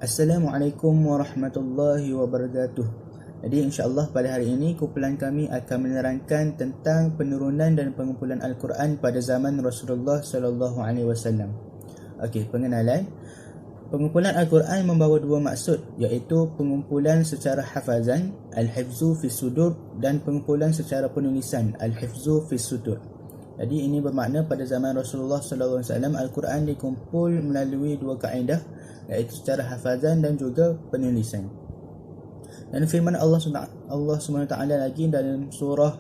Assalamualaikum warahmatullahi wabarakatuh. Jadi insya-Allah pada hari ini kumpulan kami akan menerangkan tentang penurunan dan pengumpulan Al-Quran pada zaman Rasulullah sallallahu alaihi wasallam. Okey, pengenalan. Pengumpulan Al-Quran membawa dua maksud, iaitu pengumpulan secara hafazan, al-hifzu fi sudur, dan pengumpulan secara penulisan, al-hifzu fi sudur. Jadi ini bermakna pada zaman Rasulullah sallallahu alaihi wasallam Al-Quran dikumpul melalui dua kaedah, iaitu secara hafazan dan juga penulisan. Dan firman Allah SWT lagi dalam surah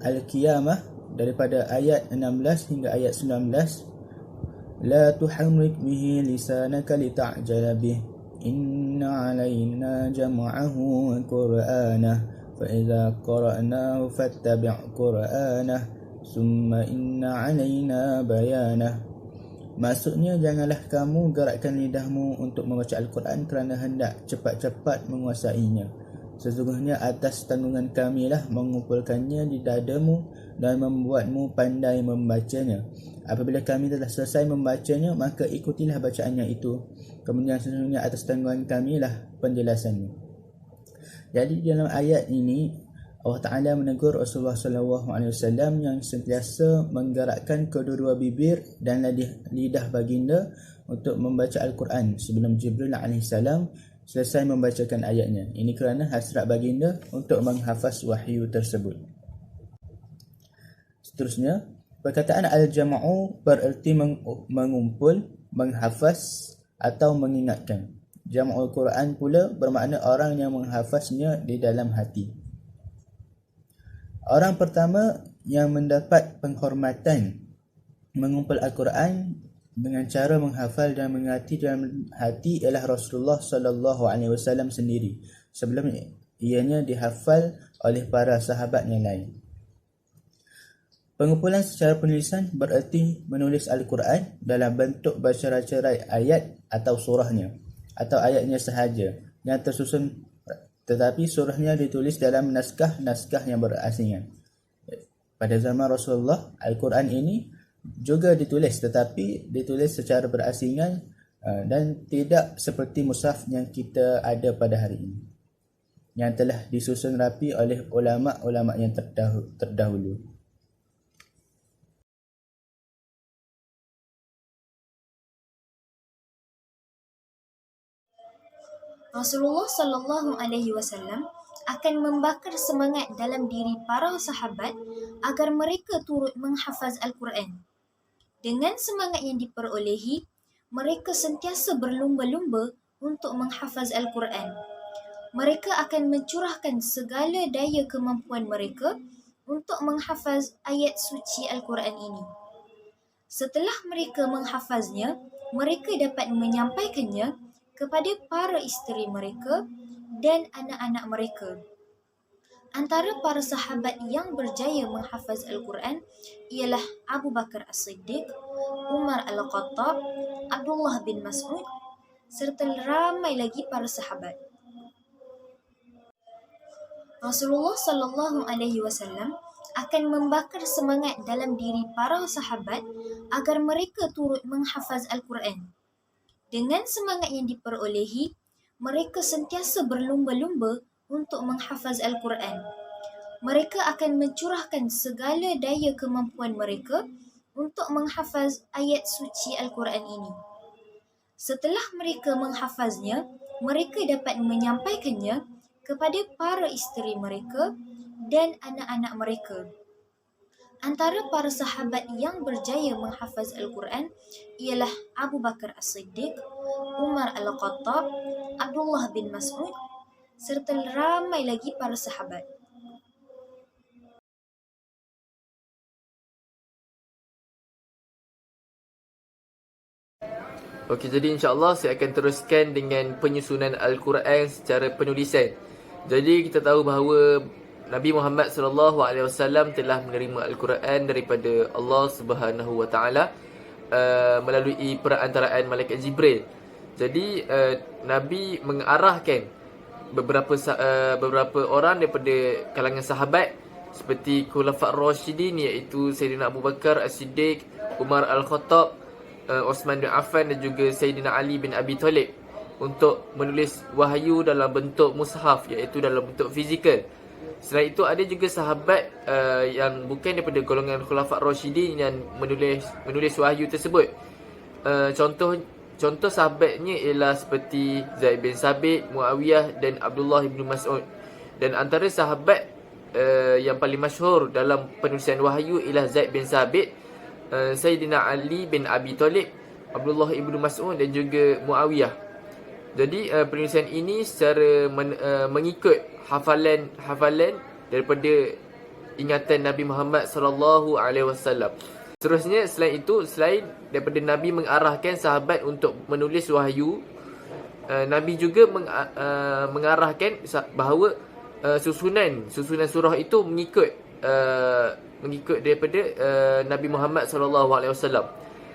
Al-Qiyamah daripada ayat 16 hingga ayat 19, La tuharrik bihi lisanaka lita'jala bih, inna alaina jam'ahu wa qur'anah, fa idza qara'nahu fattabi' qur'anah, summa inna alaina bayanah. Maksudnya, janganlah kamu gerakkan lidahmu untuk membaca Al-Quran kerana hendak cepat-cepat menguasainya. Sesungguhnya atas tanggungan kamilah mengumpulkannya di dadamu dan membuatmu pandai membacanya. Apabila kami telah selesai membacanya, maka ikutilah bacaannya itu. Kemudian sesungguhnya atas tanggungan kamilah penjelasannya. Jadi dalam ayat ini Allah Ta'ala menegur Rasulullah SAW yang sentiasa menggerakkan kedua-dua bibir dan lidah baginda untuk membaca Al-Quran sebelum Jibril AS selesai membacakan ayatnya. Ini kerana hasrat baginda untuk menghafaz wahyu tersebut. Seterusnya, perkataan al-jam'u bererti mengumpul, menghafaz atau mengingatkan. Jam'ul Quran pula bermakna orang yang menghafaznya di dalam hati. Orang pertama yang mendapat penghormatan mengumpul Al-Quran dengan cara menghafal dan mengerti dalam hati ialah Rasulullah sallallahu alaihi wasallam sendiri, sebelum ianya dihafal oleh para sahabat yang lain. Pengumpulan secara penulisan bererti menulis Al-Quran dalam bentuk bercerai-cerai ayat atau surahnya, atau ayatnya sahaja yang tersusun, tetapi surahnya ditulis dalam naskah-naskah yang berasingan. Pada zaman Rasulullah, Al-Quran ini juga ditulis, tetapi ditulis secara berasingan dan tidak seperti mushaf yang kita ada pada hari ini, yang telah disusun rapi oleh ulama-ulama yang terdahulu. Rasulullah sallallahu alaihi wasallam akan membakar semangat dalam diri para sahabat agar mereka turut menghafaz Al-Quran. Dengan semangat yang diperolehi, mereka sentiasa berlumba-lumba untuk menghafaz Al-Quran. Mereka akan mencurahkan segala daya kemampuan mereka untuk menghafaz ayat suci Al-Quran ini. Setelah mereka menghafaznya, mereka dapat menyampaikannya kepada para isteri mereka dan anak-anak mereka. Antara para sahabat yang berjaya menghafaz Al-Quran ialah Abu Bakar As-Siddiq, Umar Al-Khattab, Abdullah bin Mas'ud, serta ramai lagi para sahabat. Rasulullah sallallahu alaihi wasallam akan membakar semangat dalam diri para sahabat agar mereka turut menghafaz Al-Quran. Dengan semangat yang diperolehi, mereka sentiasa berlumba-lumba untuk menghafaz Al-Quran. Mereka akan mencurahkan segala daya kemampuan mereka untuk menghafaz ayat suci Al-Quran ini. Setelah mereka menghafaznya, mereka dapat menyampaikannya kepada para isteri mereka dan anak-anak mereka. Antara para sahabat yang berjaya menghafaz Al-Quran ialah Abu Bakar As-Siddiq, Umar Al-Khattab, Abdullah bin Mas'ud, serta ramai lagi para sahabat. Okey, jadi insya-Allah saya akan teruskan dengan penyusunan Al-Quran secara penulisan. Jadi kita tahu bahawa Nabi Muhammad SAW telah menerima Al-Quran daripada Allah Subhanahu Wa Taala melalui perantaraan malaikat Jibril. Jadi Nabi mengarahkan beberapa orang daripada kalangan sahabat seperti Khulafa' Rashidin, iaitu Sayyidina Abu Bakar As-Siddiq, Umar Al-Khattab, Osman bin Affan dan juga Sayyidina Ali bin Abi Talib. untuk menulis wahyu dalam bentuk mushaf, iaitu dalam bentuk fizikal. Selain itu ada juga sahabat yang bukan daripada golongan Khulafa' Rasyidin yang menulis wahyu tersebut. Contoh sahabatnya ialah seperti Zaid bin Sabit, Muawiyah dan Abdullah bin Mas'ud. Dan antara sahabat yang paling masyhur dalam penulisan wahyu ialah Zaid bin Sabit, Sayyidina Ali bin Abi Talib, Abdullah bin Mas'ud dan juga Muawiyah. Jadi penulisan ini secara mengikut hafalan daripada ingatan Nabi Muhammad sallallahu alaihi wasallam. Seterusnya, selain daripada Nabi mengarahkan sahabat untuk menulis wahyu, Nabi juga mengarahkan bahawa susunan surah itu mengikut daripada Nabi Muhammad sallallahu alaihi wasallam.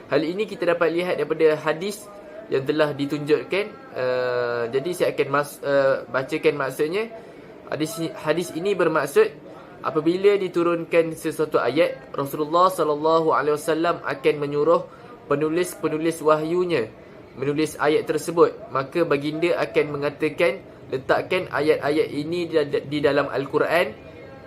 Hal ini kita dapat lihat daripada hadis yang telah ditunjukkan. Jadi saya akan bacakan maksudnya. Hadis ini bermaksud, apabila diturunkan sesuatu ayat, Rasulullah sallallahu alaihi wasallam akan menyuruh penulis wahyunya menulis ayat tersebut. Maka baginda akan mengatakan, letakkan ayat-ayat ini di dalam Al-Quran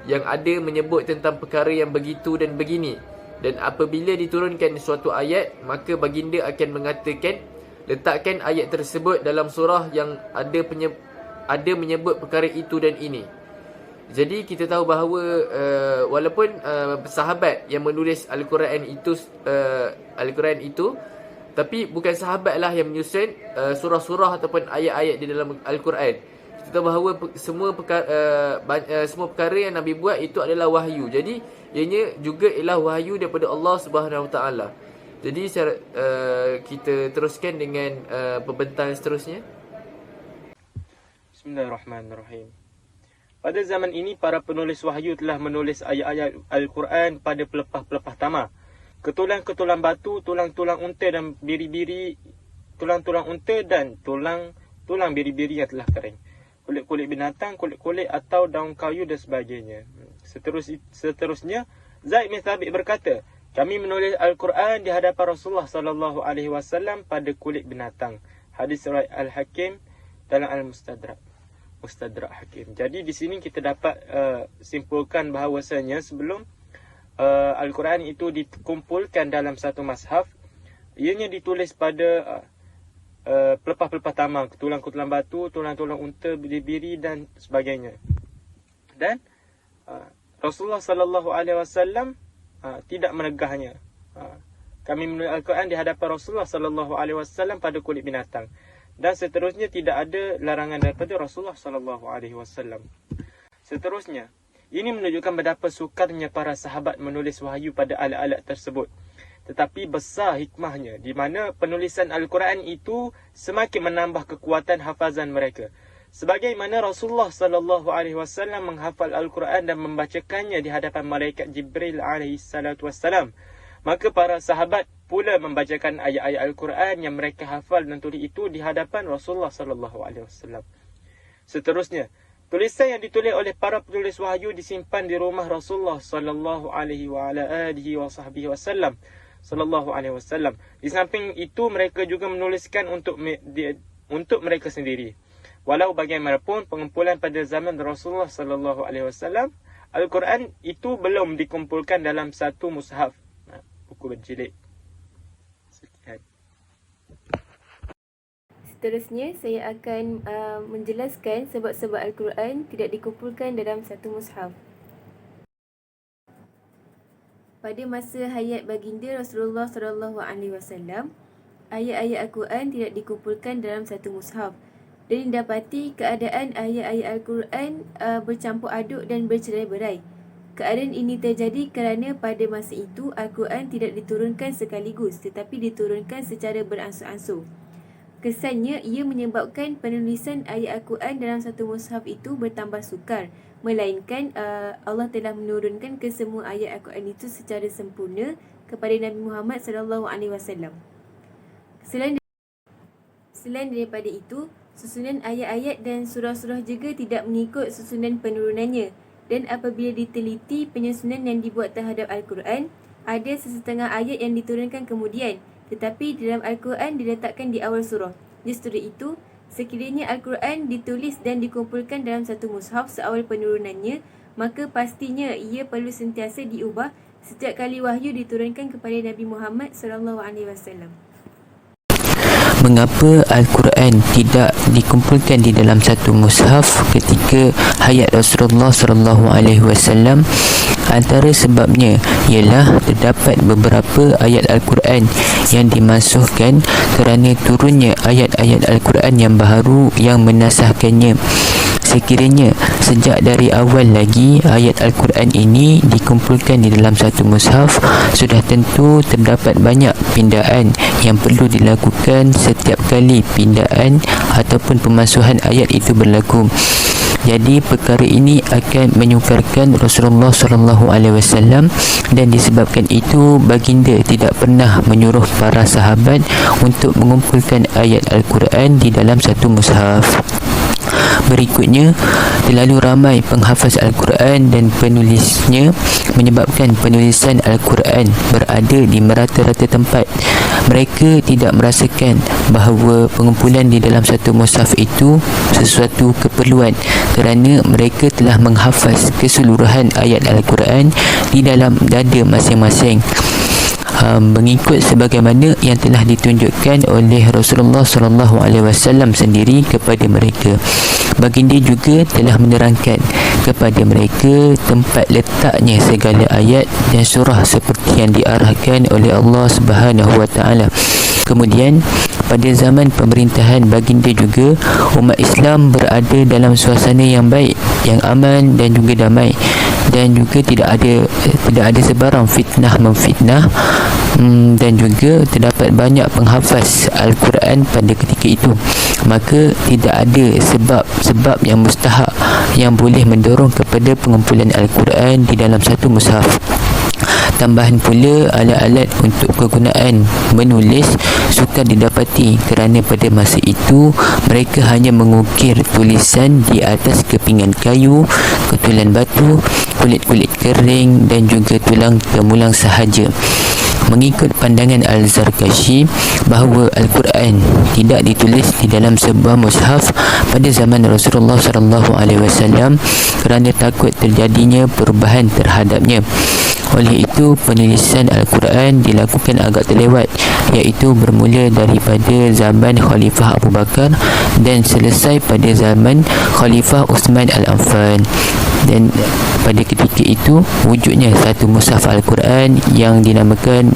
yang ada menyebut tentang perkara yang begitu dan begini. Dan apabila diturunkan suatu ayat, maka baginda akan mengatakan, letakkan ayat tersebut dalam surah yang ada menyebut perkara itu dan ini. Jadi kita tahu bahawa walaupun sahabat yang menulis Al-Quran itu, tapi bukan sahabatlah yang menyusun surah-surah ataupun ayat-ayat di dalam Al-Quran. Kita tahu bahawa semua perkara yang Nabi buat itu adalah wahyu. Jadi ianya juga ialah wahyu daripada Allah Subhanahu Wa Taala. Jadi kita teruskan dengan pembentang seterusnya. Bismillahirrahmanirrahim. Pada zaman ini, para penulis wahyu telah menulis ayat-ayat Al-Quran pada pelepah-pelepah tamar, ketulang-ketulang batu, tulang-tulang unta dan biri-biri, tulang-tulang unta dan tulang biri-biri yang telah kering, kulit-kulit binatang, kulit-kulit atau daun kayu dan sebagainya. Seterusnya, Zaid bin Thabit berkata, kami menulis Al-Quran di hadapan Rasulullah sallallahu alaihi wasallam pada kulit binatang. Hadis riwayat Al-Hakim dalam Al-Mustadrak Hakim. Jadi di sini kita dapat simpulkan bahawasanya sebelum Al-Quran itu dikumpulkan dalam satu mushaf, ianya ditulis pada pelepah-pelepah tamar, tulang-tulang batu, tulang-tulang unta, biri-biri dan sebagainya. Dan Rasulullah sallallahu alaihi wasallam tidak menegahnya. Kami menulis Al-Quran di hadapan Rasulullah sallallahu alaihi wasallam pada kulit binatang. Dan seterusnya, tidak ada larangan daripada Rasulullah sallallahu alaihi wasallam. Seterusnya, ini menunjukkan betapa sukarnya para sahabat menulis wahyu pada alat-alat tersebut. Tetapi besar hikmahnya, di mana penulisan Al-Quran itu semakin menambah kekuatan hafazan mereka. Sebagaimana Rasulullah sallallahu alaihi wasallam menghafal Al-Quran dan membacakannya di hadapan malaikat Jibril alaihi salatu wassalam, maka para sahabat pula membacakan ayat-ayat Al-Quran yang mereka hafal dan tulis itu di hadapan Rasulullah sallallahu alaihi wasallam. Seterusnya, tulisan yang ditulis oleh para penulis wahyu disimpan di rumah Rasulullah sallallahu alaihi wasallam. Di samping itu, mereka juga menuliskan untuk mereka sendiri. Walau bagaimanapun, pengumpulan pada zaman Rasulullah sallallahu alaihi wasallam, Al-Quran itu belum dikumpulkan dalam satu mushaf, buku berjilid. Sekian. Seterusnya, saya akan menjelaskan sebab-sebab Al-Quran tidak dikumpulkan dalam satu mushaf. Pada masa hayat baginda Rasulullah SAW, ayat-ayat Al-Quran tidak dikumpulkan dalam satu mushaf. Dan didapati keadaan ayat-ayat Al-Quran bercampur aduk dan bercerai-berai. Keadaan ini terjadi kerana pada masa itu Al-Quran tidak diturunkan sekaligus, tetapi diturunkan secara beransur-ansur. Kesannya, ia menyebabkan penulisan ayat Al-Quran dalam satu mushaf itu bertambah sukar, melainkan Allah telah menurunkan ke semua ayat Al-Quran itu secara sempurna kepada Nabi Muhammad SAW. Selain daripada itu, susunan ayat-ayat dan surah-surah juga tidak mengikut susunan penurunannya. Dan apabila diteliti penyusunan yang dibuat terhadap Al-Quran, ada sesetengah ayat yang diturunkan kemudian, tetapi dalam Al-Quran diletakkan di awal surah. Justru itu, Sekiranya Al-Quran ditulis dan dikumpulkan dalam satu mushaf seawal penurunannya, maka pastinya ia perlu sentiasa diubah setiap kali wahyu diturunkan kepada Nabi Muhammad SAW. Mengapa Al-Quran tidak dikumpulkan di dalam satu mushaf ketika hayat Rasulullah SAW? Antara sebabnya ialah terdapat beberapa ayat Al-Quran yang dimansuhkan kerana turunnya ayat-ayat Al-Quran yang baharu yang menasahkannya. Sekiranya sejak dari awal lagi ayat Al-Quran ini dikumpulkan di dalam satu mushaf, sudah tentu terdapat banyak pindaan yang perlu dilakukan setiap kali pindaan ataupun pemansuhan ayat itu berlaku. Jadi perkara ini akan menyukarkan Rasulullah SAW, dan disebabkan itu baginda tidak pernah menyuruh para sahabat untuk mengumpulkan ayat Al-Quran di dalam satu mushaf. Berikutnya, terlalu ramai penghafaz Al-Quran dan penulisnya menyebabkan penulisan Al-Quran berada di merata-rata tempat. Mereka tidak merasakan bahawa pengumpulan di dalam satu mushaf itu sesuatu keperluan kerana mereka telah menghafaz keseluruhan ayat Al-Quran di dalam dada masing-masing, mengikut sebagaimana yang telah ditunjukkan oleh Rasulullah SAW sendiri kepada mereka. Baginda juga telah menerangkan kepada mereka tempat letaknya segala ayat dan surah seperti yang diarahkan oleh Allah Subhanahu Wa Taala. Kemudian pada zaman pemerintahan baginda juga, umat Islam berada dalam suasana yang baik, yang aman dan juga damai, dan juga tidak ada sebarang fitnah memfitnah, dan juga terdapat banyak penghafaz Al-Quran pada ketika itu. Maka tidak ada sebab yang mustahak yang boleh mendorong kepada pengumpulan Al-Quran di dalam satu mushaf. Tambahan pula, alat-alat untuk kegunaan menulis sukar didapati kerana pada masa itu mereka hanya mengukir tulisan di atas kepingan kayu, ketulan batu, kulit-kulit kering dan juga tulang temulang sahaja. Mengikut pandangan Al-Zarkashi bahawa Al-Quran tidak ditulis di dalam sebuah mushaf pada zaman Rasulullah SAW kerana takut terjadinya perubahan terhadapnya. Oleh itu, penulisan Al-Quran dilakukan agak terlewat, iaitu bermula daripada zaman Khalifah Abu Bakar dan selesai pada zaman Khalifah Uthman Al-Affan. Dan pada ketika itu wujudnya satu mushaf Al-Quran yang dinamakan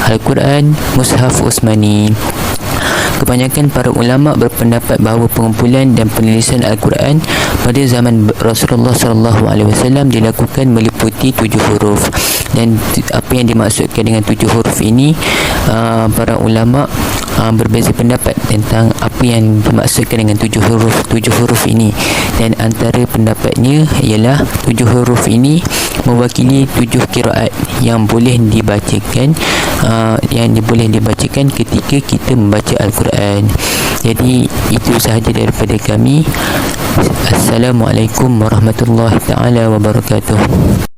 Al-Quran Mushaf Uthmani. Kebanyakan para ulama berpendapat bahawa pengumpulan dan penulisan Al-Quran pada zaman Rasulullah SAW dilakukan meliputi 7 huruf. Dan apa yang dimaksudkan dengan 7 huruf ini, para ulama berbeza pendapat tentang apa yang dimaksudkan dengan 7 huruf ini. Dan antara pendapatnya ialah 7 huruf ini mewakili 7 qiraat yang boleh dibacakan ketika kita membaca Al-Quran. Jadi itu sahaja daripada kami. Assalamualaikum warahmatullahi taala wabarakatuh.